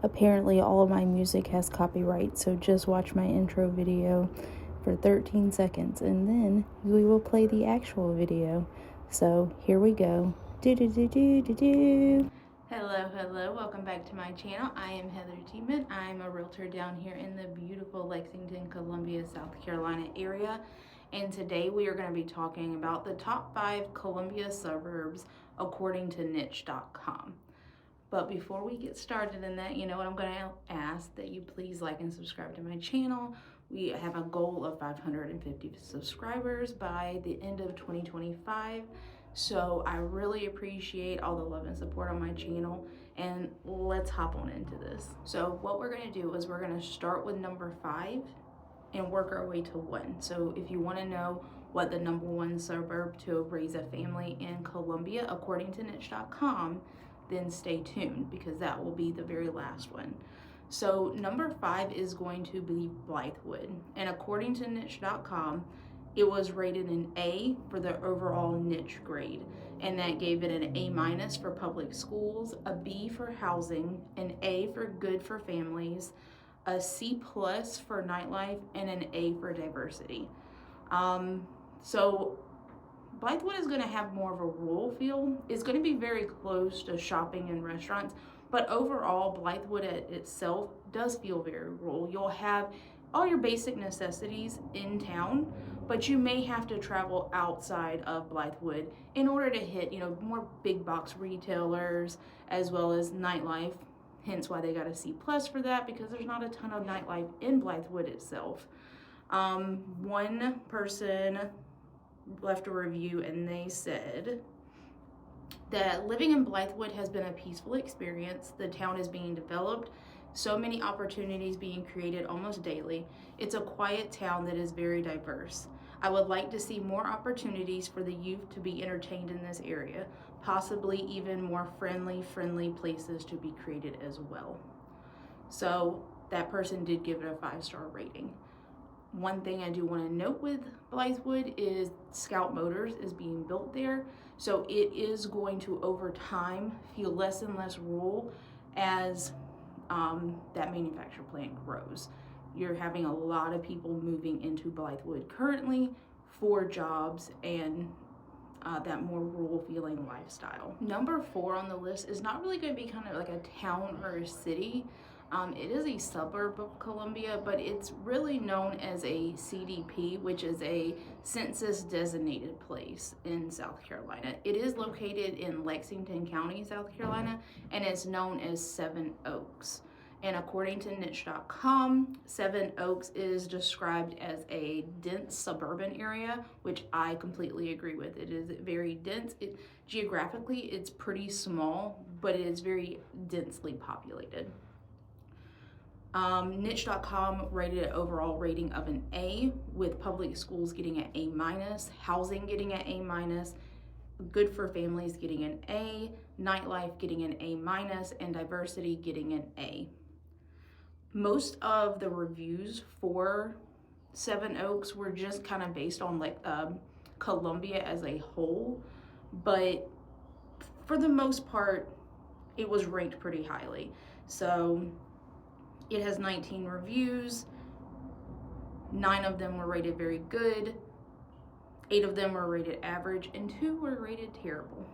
Apparently all of my music has copyright, so just watch my intro video for 13 seconds and then we will play the actual video. So here we go. Hello, welcome back to my channel. I am Heather Tiemann. I'm a realtor down here in the beautiful Lexington, Columbia, South Carolina area. And today we are going to be talking about the top 5 Columbia suburbs according to niche.com. But before we get started in that, you know what I'm going to ask? That you please like and subscribe to my channel. We have a goal of 550 subscribers by the end of 2025. So I really appreciate all the love and support on my channel, and let's hop on into this. So what we're going to do is we're going to start with number 5 and work our way to 1. So if you want to know what the number 1 suburb to raise a family in Columbia according to niche.com, then stay tuned because that will be the very last one. So number 5 is going to be Blythewood, and according to niche.com, it was rated an A for the overall niche grade, and that gave it an A- for public schools, a B for housing, an A for good for families, a C+ for nightlife, and an A for diversity. So Blythewood is going to have more of a rural feel. It's going to be very close to shopping and restaurants, but overall Blythewood itself does feel very rural. You'll have all your basic necessities in town, but you may have to travel outside of Blythewood in order to hit, more big box retailers as well as nightlife. Hence why they got a C+ for that, because there's not a ton of nightlife in Blythewood itself. One person left a review and they said that living in Blythewood has been a peaceful experience. The town is being developed, so many opportunities being created almost daily. It's a quiet town that is very diverse. I would like to see more opportunities for the youth to be entertained in this area, possibly even more friendly places to be created as well. So that person did give it a 5-star rating. One thing I do want to note with Blythewood is Scout Motors is being built there. So it is going to, over time, feel less and less rural as that manufacturing plant grows. You're having a lot of people moving into Blythewood currently for jobs and that more rural feeling lifestyle. Number 4 on the list is not really going to be kind of like a town or a city. It is a suburb of Columbia, but it's really known as a CDP, which is a census designated place in South Carolina. It is located in Lexington County, South Carolina, and it's known as Seven Oaks. And according to niche.com, Seven Oaks is described as a dense suburban area, which I completely agree with. It is very dense. Geographically, it's pretty small, but it is very densely populated. Niche.com rated an overall rating of an A, with public schools getting an A-, housing getting an A-, good for families getting an A, nightlife getting an A-, and diversity getting an A. Most of the reviews for Seven Oaks were just kind of based on Columbia as a whole, but for the most part, it was ranked pretty highly. So it has 19 reviews, 9 of them were rated very good, 8 of them were rated average, and 2 were rated terrible.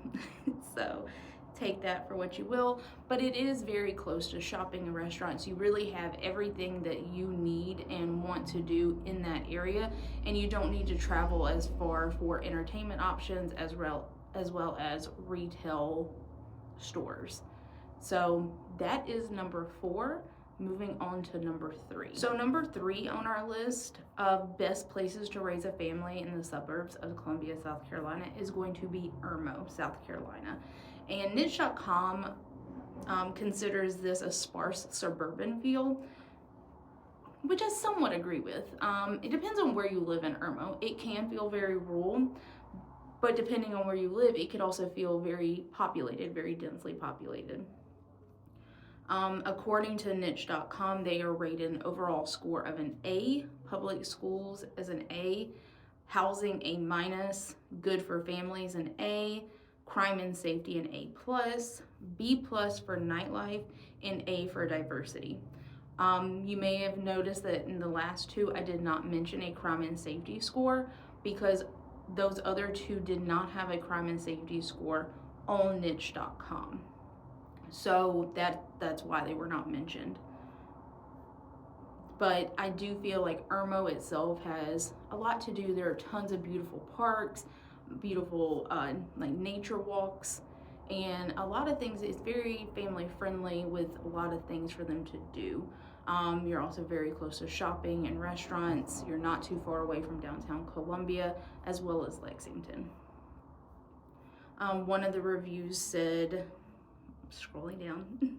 So take that for what you will, but it is very close to shopping and restaurants. You really have everything that you need and want to do in that area, and you don't need to travel as far for entertainment options as well as retail stores. So that is number 4. Moving on to number 3. So number 3 on our list of best places to raise a family in the suburbs of Columbia, South Carolina is going to be Irmo, South Carolina. And niche.com considers this a sparse suburban feel, which I somewhat agree with. It depends on where you live in Irmo. It can feel very rural, but depending on where you live, it could also feel very populated, very densely populated. According to niche.com, they are rated an overall score of an A, public schools as an A, housing A-, good for families an A, crime and safety an A+, B+ for nightlife, and A for diversity. You may have noticed that in the last two, I did not mention a crime and safety score because those other two did not have a crime and safety score on niche.com. So that's why they were not mentioned. But I do feel like Irmo itself has a lot to do. There are tons of beautiful parks, beautiful like nature walks, and a lot of things. It's very family friendly with a lot of things for them to do. You're also very close to shopping and restaurants. You're not too far away from downtown Columbia as well as Lexington. One of the reviews said, scrolling down,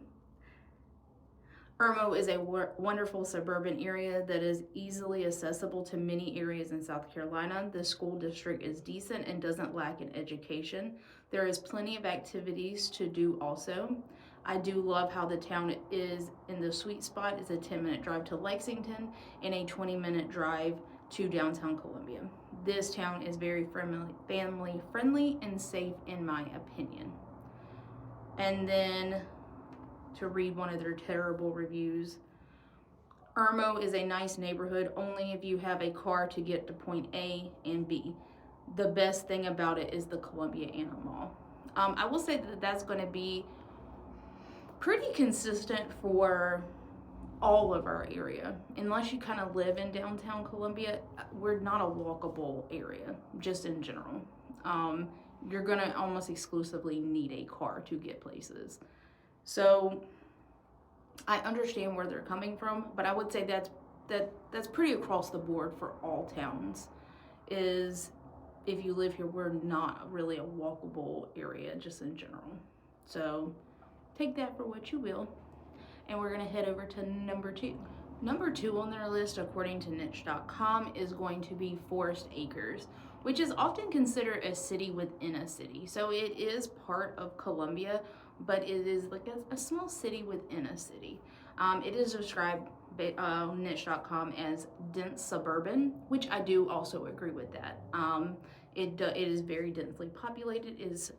Irmo is a wonderful suburban area that is easily accessible to many areas in South Carolina. The school district is decent and doesn't lack in education. There is plenty of activities to do also. I do love how the town is in the sweet spot. It's a 10-minute drive to Lexington and a 20-minute drive to downtown Columbia. This town is very family friendly and safe in my opinion. And then to read one of their terrible reviews. Irmo is a nice neighborhood only if you have a car to get to point A and B. The best thing about it is the Columbia Animal Mall. I will say that that's going to be pretty consistent for all of our area. Unless you kind of live in downtown Columbia, we're not a walkable area, just in general. You're going to almost exclusively need a car to get places. So I understand where they're coming from, but I would say that's pretty across the board for all towns. Is if you live here, we're not really a walkable area just in general. So take that for what you will. And we're gonna head over to number 2. Number 2 on their list, according to niche.com, is going to be Forest Acres, which is often considered a city within a city. So it is part of Columbia, but it is like a small city within a city. It is described on niche.com as dense suburban, which I do also agree with that. It is very densely populated. It is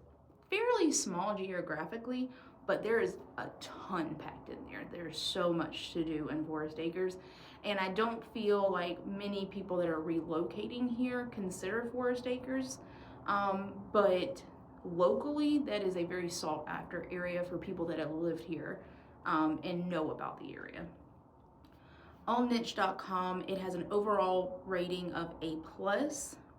fairly small geographically, but there is a ton packed in there. There's so much to do in Forest Acres, and I don't feel like many people that are relocating here consider Forest Acres, but locally, that is a very sought after area for people that have lived here and know about the area. On niche.com, it has an overall rating of A+,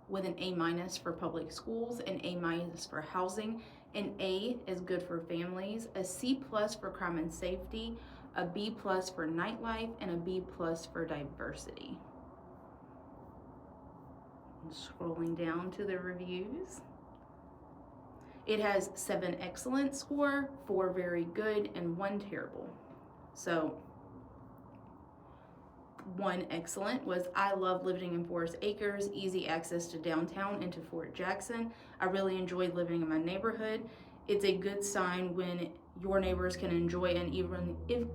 with an A- for public schools, an A- for housing, an A is good for families, a C+ for crime and safety, a B+ for nightlife, and a B+ for diversity. Scrolling down to the reviews. It has 7 excellent score, 4 very good, and 1 terrible. So 1 excellent was, I love living in Forest Acres, easy access to downtown and to Fort Jackson. I really enjoy living in my neighborhood. It's a good sign when your neighbors can enjoy an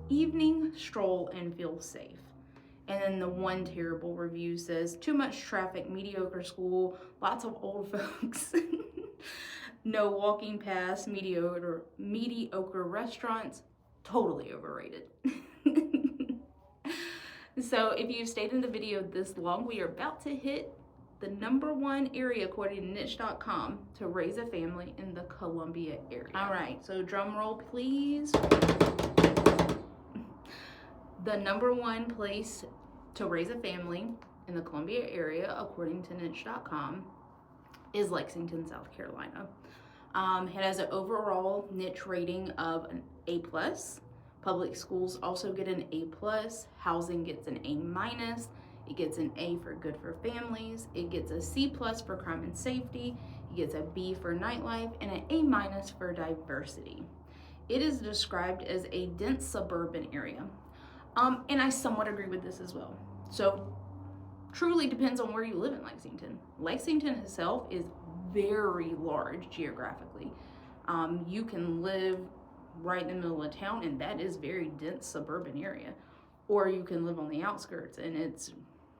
evening stroll and feel safe. And then the 1 terrible review says, too much traffic, mediocre school, lots of old folks. No walking past, mediocre restaurants, totally overrated. So if you've stayed in the video this long, we are about to hit the number 1 area according to niche.com to raise a family in the Columbia area. All right, so drum roll please. The number 1 place to raise a family in the Columbia area according to niche.com is Lexington, South Carolina. It has an overall niche rating of an A+. Public schools also get an A+. Housing gets an A-. It gets an A for good for families. It gets a C+ for crime and safety. It gets a B for nightlife and an A- for diversity. It is described as a dense suburban area. And I somewhat agree with this as well. So truly depends on where you live in Lexington. Lexington itself is very large geographically. You can live right in the middle of town and that is very dense suburban area, or you can live on the outskirts and it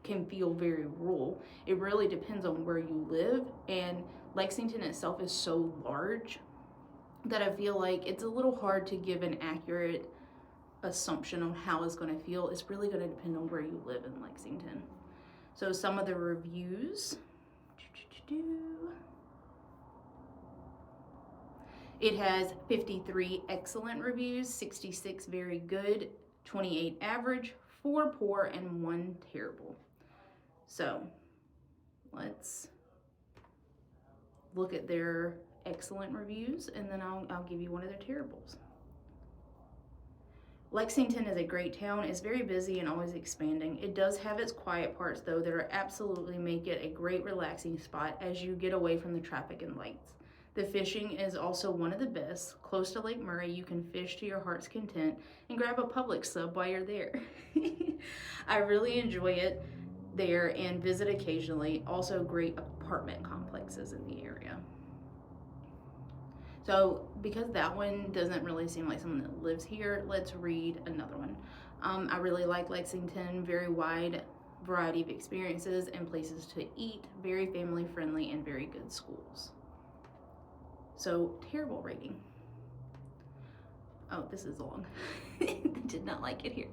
can feel very rural. It really depends on where you live, and Lexington itself is so large that I feel like it's a little hard to give an accurate assumption on how it's going to feel. It's really going to depend on where you live in Lexington. So some of the reviews. It has 53 excellent reviews, 66 very good, 28 average, 4 poor, and 1 terrible. So let's look at their excellent reviews, and then I'll give you one of their terribles. Lexington is a great town. It's very busy and always expanding. It does have its quiet parts, though, that are absolutely make it a great relaxing spot as you get away from the traffic and lights. The fishing is also one of the best. Close to Lake Murray, you can fish to your heart's content and grab a Publix sub while you're there. I really enjoy it there and visit occasionally. Also great apartment complexes in the area. So because that one doesn't really seem like someone that lives here, let's read another one. I really like Lexington, very wide variety of experiences and places to eat, very family friendly and very good schools. So terrible rating. Oh, this is long. Did not like it here.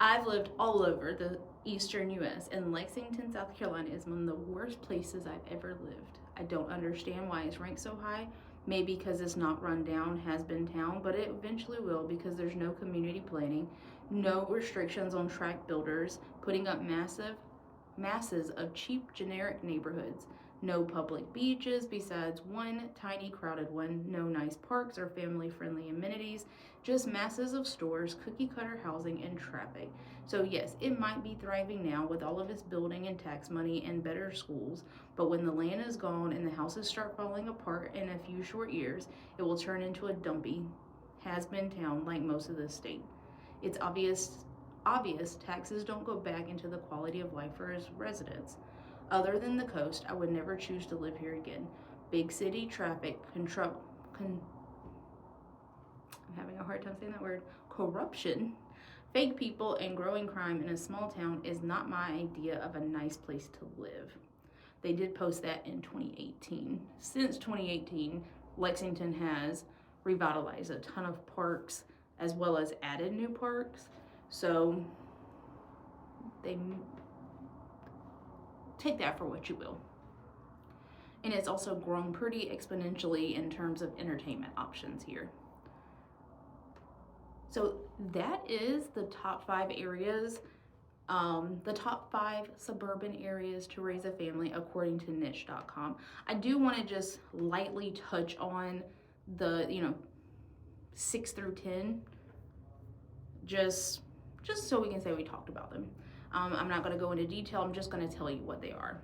I've lived all over the eastern US, and Lexington, South Carolina is one of the worst places I've ever lived. I don't understand why it's ranked so high. Maybe because it's not run down, has been town, but it eventually will because there's no community planning, no restrictions on tract builders, putting up masses of cheap generic neighborhoods, no public beaches besides one tiny crowded one, no nice parks or family-friendly amenities, just masses of stores, cookie-cutter housing, and traffic. So yes, it might be thriving now with all of its building and tax money and better schools, but when the land is gone and the houses start falling apart in a few short years, it will turn into a dumpy, has-been town like most of the state. It's obvious taxes don't go back into the quality of life for its residents. Other than the coast, I would never choose to live here again. Big city traffic, I'm having a hard time saying that word, corruption, fake people, and growing crime in a small town is not my idea of a nice place to live. They did post that in 2018. Since 2018, Lexington has revitalized a ton of parks as well as added new parks. So they take that for what you will. And it's also grown pretty exponentially in terms of entertainment options here. So that is the top 5 areas, the top 5 suburban areas to raise a family according to niche.com. I do want to just lightly touch on the, 6 through 10, just so we can say we talked about them. I'm not going to go into detail. I'm just going to tell you what they are.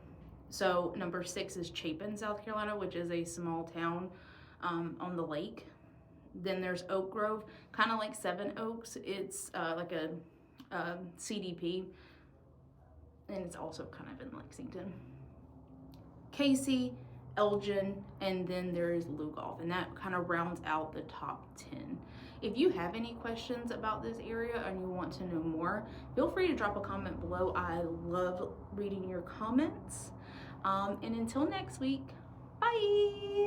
So number 6 is Chapin, South Carolina, which is a small town on the lake. Then there's Oak Grove, kind of like Seven Oaks. It's like a CDP, and it's also kind of in Lexington. Casey, Elgin, and then there is Lugoff, and that kind of rounds out the top 10. If you have any questions about this area and you want to know more, feel free to drop a comment below. I love reading your comments. And until next week, bye!